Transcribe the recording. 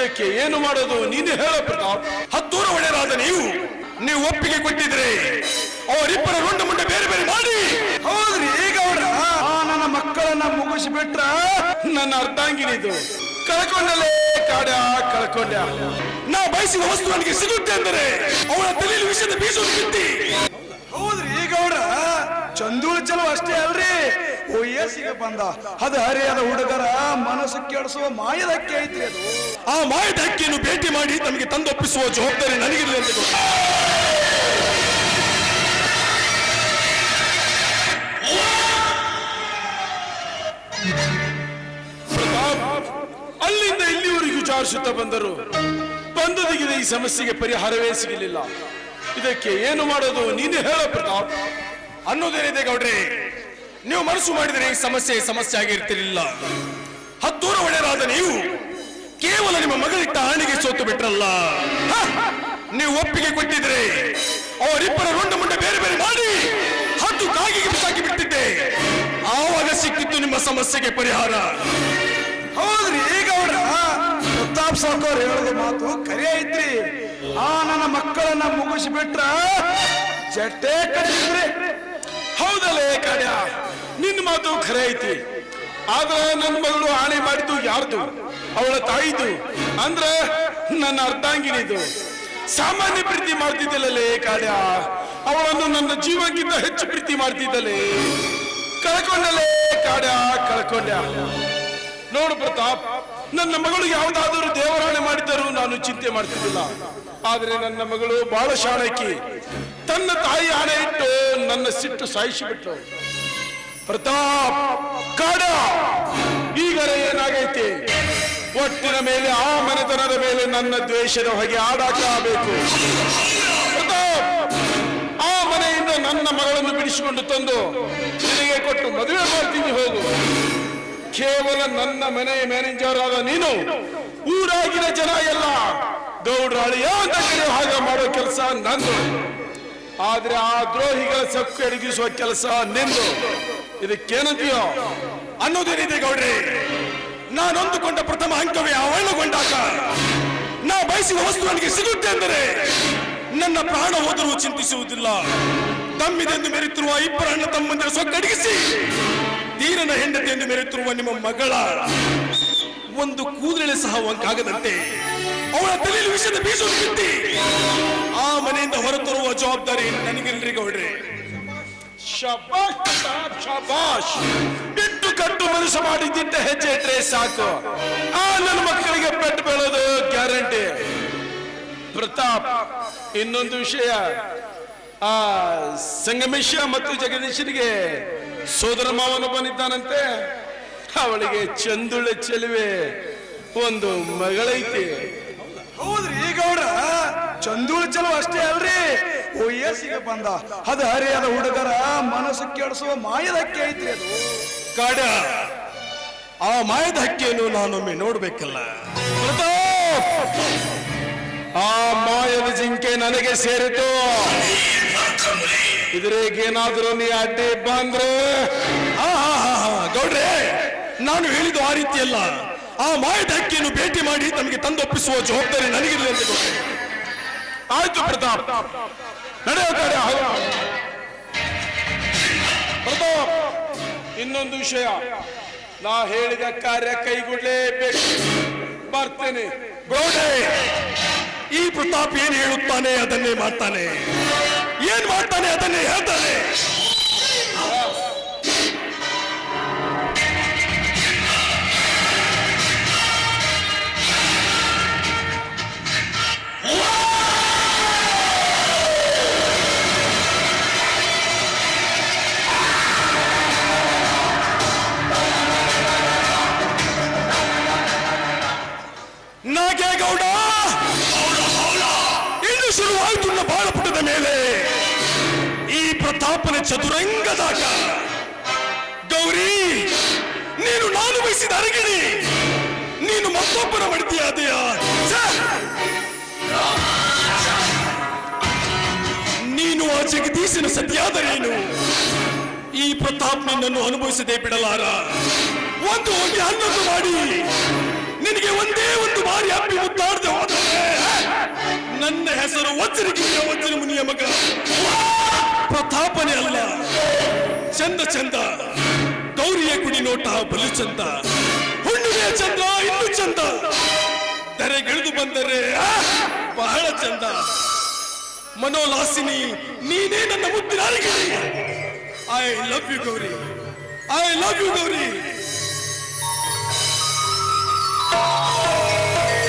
ಇದಕ್ಕೆ ಏನು ಮಾಡೋದು ನೀನು ಹೇಳ ಪ್ರತಾಪ್. ಹತ್ತೂರ ಒಡೆಯರಾದ ನೀವು ಒಪ್ಪಿಗೆ ಕೊಟ್ಟಿದ್ರೆ ಅವರಿಬ್ಬರ ರುಂಡ ಮುಂಡೆ ಬೇರೆ ಬೇರೆ ಮಾಡಿ. ಹೌದ್ರಿ ಈಗ ನನ್ನ ಮಕ್ಕಳನ್ನ ಮುಗಿಸಿಬಿಟ್ರ ನನ್ನ ಅರ್ಧಾಂಗಿನಿದು ಕಳ್ಕೊಂಡಲೇ ಕಾಡ್ಯ ಕಳ್ಕೊಂಡ. ನಾ ಬಯಸಿದ ವಸ್ತು ನನಗೆ ಸಿಗುತ್ತೆ ಅಂದರೆ ಅವಳ ತಲೆಯಲ್ಲಿ ವಿಷಯದ ಬೀಜವನ್ನು ಬಿತ್ತಿ. ಹೌದ್ರಿ ಈಗ ಚಂದೂಳ ಚಲೋ ಅಷ್ಟೇ ಅಲ್ರಿ ವಯಸ್ಸಿಗೆ ಬಂದ ಅದು ಹರಿಯಾದ ಹುಡುಗರ ಮನಸ್ಸು ಕೆಡಿಸುವ ಮಾಯದ ಹಕ್ಕಿ ಐತ್ರಿ. ಅದು ಆ ಮಾಯದ ಹಕ್ಕಿಯನ್ನು ಭೇಟಿ ಮಾಡಿ ತಮಗೆ ತಂದೊಪ್ಪಿಸುವ ಜವಾಬ್ದಾರಿ ನನಗಿರಲಿ ಅಂತ ಅಲ್ಲಿಂದ ಇಲ್ಲಿವರೆಗೂ ವಿಚಾರಿಸುತ್ತಾ ಬಂದರು. ಬಂದದಿಗಿದೆ ಈ ಸಮಸ್ಯೆಗೆ ಪರಿಹಾರವೇ ಸಿಗಲಿಲ್ಲ. ಇದಕ್ಕೆ ಏನು ಮಾಡೋದು ನೀನು ಹೇಳ ಪ್ರತಾಪ್. ಅನ್ನೋದೇನಿದೆ ಗೌಡ್ರೆ, ನೀವು ಮನಸ್ಸು ಮಾಡಿದರೆ ಈ ಸಮಸ್ಯೆ ಆಗಿರ್ತಿರಲಿಲ್ಲ. ಹತ್ತೂರ ಒಡೆಯರಾದ ನೀವು ಕೇವಲ ನಿಮ್ಮ ಮಗಳಿಟ್ಟ ಆಣಿಗೆ ಸೋತು ಬಿಟ್ರಲ್ಲ. ನೀವು ಒಪ್ಪಿಗೆ ಕೊಟ್ಟಿದ್ರೆ ಅವರಿಬ್ಬರ ರುಂಡ ಮುಂಡೆ ಬೇರೆ ಬೇರೆ ಮಾಡಿ ಹತ್ತು ಕಾಗಿಗೆ ಬಿಸಾಕಿ ಬಿಟ್ಟಿದ್ದೆ. ಆವಾಗ ಸಿಕ್ಕಿತ್ತು ನಿಮ್ಮ ಸಮಸ್ಯೆಗೆ ಪರಿಹಾರ. ಹೌದ್ರಿ ಈಗ ಪ್ರತಾಪ್ ಸಾಕೋರ್ ಹೇಳಿದ ಮಾತು ಕರೆ ಐತ್ರಿ. ನನ್ನ ಮಕ್ಕಳನ್ನ ಮುಗಿಸಿಬಿಟ್ರ ಜಟ್ಟೆ ಕಟ್ಟಿದ್ರಿ. ಹೌದಲ್ಲೇ ಕಾರ್ಯ, ನಿನ್ನ ಮಾತು ಖರೆ ಐತಿ. ಆದ್ರೆ ನನ್ನ ಮಗಳು ಆಣೆ ಮಾಡಿದ್ದು ಯಾರ್ದು? ಅವಳ ತಾಯಿದು, ಅಂದ್ರೆ ನನ್ನ ಅರ್ಧಾಂಗಿನಿದು. ಸಾಮಾನ್ಯ ಪ್ರೀತಿ ಮಾಡ್ತಿದ್ದಲೇ ಕಾರ್ಯ, ಅವಳನ್ನು ನನ್ನ ಜೀವಕ್ಕಿಂತ ಹೆಚ್ಚು ಪ್ರೀತಿ ಮಾಡ್ತಿದ್ದಲೇ. ಕಳ್ಕೊಂಡಲೇ ಕಾರ್ಯ ಕಳ್ಕೊಂಡ. ನೋಡು ಪ್ರತಾಪ್, ನನ್ನ ಮಗಳು ಯಾವುದಾದರೂ ದೇವರಾಣೆ ಮಾಡಿದ್ದರೂ ನಾನು ಚಿಂತೆ ಮಾಡ್ತಿದ್ದಿಲ್ಲ. ಆದ್ರೆ ನನ್ನ ಮಗಳು ಬಹಳ ಶಾಣಕಿ. ತನ್ನ ತಾಯಿ ಆಣೆ ಇಟ್ಟು ನನ್ನ ಸಿಟ್ಟು ಸಾಯಿಸಿಬಿಟ್ರು. ಪ್ರತಾಪ್ ಕಾಡ, ಈಗ ಏನಾಗೈತಿ? ಒಟ್ಟಿನ ಮೇಲೆ ಆ ಮನೆತನದ ಮೇಲೆ ನನ್ನ ದ್ವೇಷದ ಹೊಗೆ ಆಡಾಕಬೇಕು. ಪ್ರತಾಪ್, ಆ ಮನೆಯಿಂದ ನನ್ನ ಮಗಳನ್ನು ಬಿಡಿಸಿಕೊಂಡು ತಂದು ನಿನಗೆ ಕೊಟ್ಟು ಮದುವೆ ಮಾಡ್ತೀನಿ, ಹೋಗು. ಕೇವಲ ನನ್ನ ಮನೆಯ ಮ್ಯಾನೇಜರ್ ಆದ ನೀನು ಊರಾಗಿನ ಜನ ಎಲ್ಲ ಗೌಡ್ರಾಳಿಯ ಅಂತ ಕಡೆ ಹಾಗೆ ಮಾಡೋ ಕೆಲಸ ನಂದು. ಆದ್ರೆ ಆ ದ್ರೋಹಿಗಳ ಸಕ್ಕು ಅಡಗಿಸುವ ಕೆಲಸ ನಿಂದು. ಇದಕ್ಕೇನಂತೀಯೋ ಅನ್ನೋದೇನಿದೆ ಗೌಡ್ರೆ? ನಾನೊಂದುಕೊಂಡ ಪ್ರಥಮ ಅಂಕವೇ ಅವಳಗೊಂಡಾಗ ನಾ ಬಯಸಿದ ವಸ್ತು ನನಗೆ ಸಿಗುತ್ತೆ ಅಂದರೆ ನನ್ನ ಪ್ರಾಣ ಹೋದರೂ ಚಿಂತಿಸುವುದಿಲ್ಲ. ತಮ್ಮಿದೆಂದು ಮೆರೆತಿರುವ ಇಬ್ಬರ ಅಣ್ಣ ತಮ್ಮಂದಿರ ಸೊಕ್ಕಡಿಗಿಸಿ ತೀರನ ಹೆಂಡತಿಯೆಂದು ಮೆರೆತಿರುವ ನಿಮ್ಮ ಮಗಳ ಒಂದು ಕೂದಲೆಳೆ ಸಹ ಒಂಕಾಗದಂತೆ ಅವಳ ತಲೆಯಲ್ಲಿ ವಿಷದ ಬೀಜವನ್ನು ಬಿತ್ತಿ ಆ ಮನೆಯಿಂದ ಹೊರತರುವ ಜವಾಬ್ದಾರಿ ನನಗಿಲ್ರಿ ಗೌಡ್ರೆ. ಶಬಾಷ್ ಶಬಾಷ್. ಬಿಟ್ಟು ಕಟ್ಟು ಮನುಷ್ಯ ಮಾಡಿದ್ದಿದ್ದ ಹೆಜ್ಜೆ ಇಟ್ರೆ ಸಾಕು, ಆ ನನ್ನ ಮಕ್ಕಳಿಗೆ ಪೆಟ್ಟು ಬೀಳೋದು ಗ್ಯಾರಂಟಿ. ಪ್ರತಾಪ್, ಇನ್ನೊಂದು ವಿಷಯ, ಆ ಸಂಗಮೇಶ ಮತ್ತು ಜಗದೀಶನಿಗೆ ಸೋದರ ಮಾವನು ಬಂದಿದ್ದಾನಂತೆ. ಅವಳಿಗೆ ಚಂದುಳೆ ಚೆಲುವೆ ಒಂದು ಮಗಳೈತಿ. ಹೌದ್ರಿ ಈಗ ಚಂದುಳ ಚಲೋ ಅಷ್ಟೇ ಅಲ್ರಿ ವಯಸ್ಸಿಗೆ ಬಂದ ಅದು ಹರಿಯಾದ ಹುಡುಗರ ಮನಸ್ಸು ಕೆಡಿಸುವ ಮಾಯದ ಹಕ್ಕಿ ಐತ್ರಿ. ಅದು ಕಾಡ, ಆ ಮಾಯದ ಹಕ್ಕಿಯನ್ನು ನಾನೊಮ್ಮೆ ನೋಡ್ಬೇಕಲ್ಲ. ಆ ಮಾಯದ ಜಿಂಕೆ ನನಗೆ ಸೇರಿತು. ಇದ್ರೇಗೇನಾದ್ರೂ ನೀ ಅಡ್ಡಿ ಬಂದ್ರೆ ಗೌಡ್ರೆ, ನಾನು ಹೇಳಿದ್ದು ಆ ರೀತಿಯಲ್ಲ. ಆ ಮಾಯದ ಹಕ್ಕಿಯನ್ನು ಭೇಟಿ ಮಾಡಿ ತಮಗೆ ತಂದೊಪ್ಪಿಸುವ ಜವಾಬ್ದಾರಿ ನನಗಿರಲಿ ಅಂತ ಗೌಡ್ರೆ. ಆಯ್ತು ಪ್ರತಾಪ್, ನಡೆಯುತ್ತಾರೆ. ಪ್ರತಾಪ್, ಇನ್ನೊಂದು ವಿಷಯ, ನಾ ಹೇಳಿದ ಕಾರ್ಯ ಕೈಗೊಳ್ಳಲೇಬೇಕು. ಬರ್ತೇನೆ ಗೌಡ್ರೆ. ಈ ಪ್ರತಾಪ್ ಏನ್ ಹೇಳುತ್ತಾನೆ ಅದನ್ನೇ ಮಾಡ್ತಾನೆ, ಏನ್ ಮಾಡ್ತಾನೆ ಅದನ್ನೇ ಹೇಳ್ತಾನೆ. ನಾಗೇಗೌಡ, ಇನ್ನು ಶುರುವಾಯಿತು ನನ್ನ ಬಾಳಪುಟದ ಮೇಲೆ ಈ ಪ್ರತಾಪನ ಚದುರಂಗದಾಗ. ಗೌರಿ, ನೀನು ನಾನು ಬಯಸಿದ ಅರಗಿಣಿ, ನೀನು ಮತ್ತೊಬ್ಬರ ಮಡ್ತಿಯಾದೆಯಾ? ನೀನು ಆ ಜಗದೀಶನ ಸತಿಯಾದರೇನು? ಈ ಪ್ರತಾಪ್ ನಿನ್ನನ್ನು ಅನುಭವಿಸದೆ ಬಿಡಲಾರ. ಒಂದು ಹೋಗಿ ಹನ್ನೊಂದು ಮಾಡಿ ನಿನಗೆ ಒಂದೇ ಒಂದು ಬಾರಿ ಅಪ್ಪಿ ಮುದ್ದಾಡದೆ ಹೋದರೆ ನನ್ನ ಹೆಸರು ವಜ್ರ ಮುನಿಯ ಮಗ ಪ್ರತಾಪನೇ ಅಲ್ಲ. ಚಂದ ಚಂದ, ಗೌರಿಯ ಕುಡಿ ನೋಟ ಬಲು ಚಂದ, ಹುಣ್ಣಿಮೆಯ ಚಂದ ಇನ್ನೂ ಚಂದ, ಧರೆಗಿಳಿದು ಬಂದರೆ ಬಹಳ ಚಂದ. ಮನೋಲಾಸಿನಿ ನೀನೇ ನನ್ನ ಮುದ್ದಿನ ಅರಗಿಣಿ. I love you Gauri, I love you Gauri.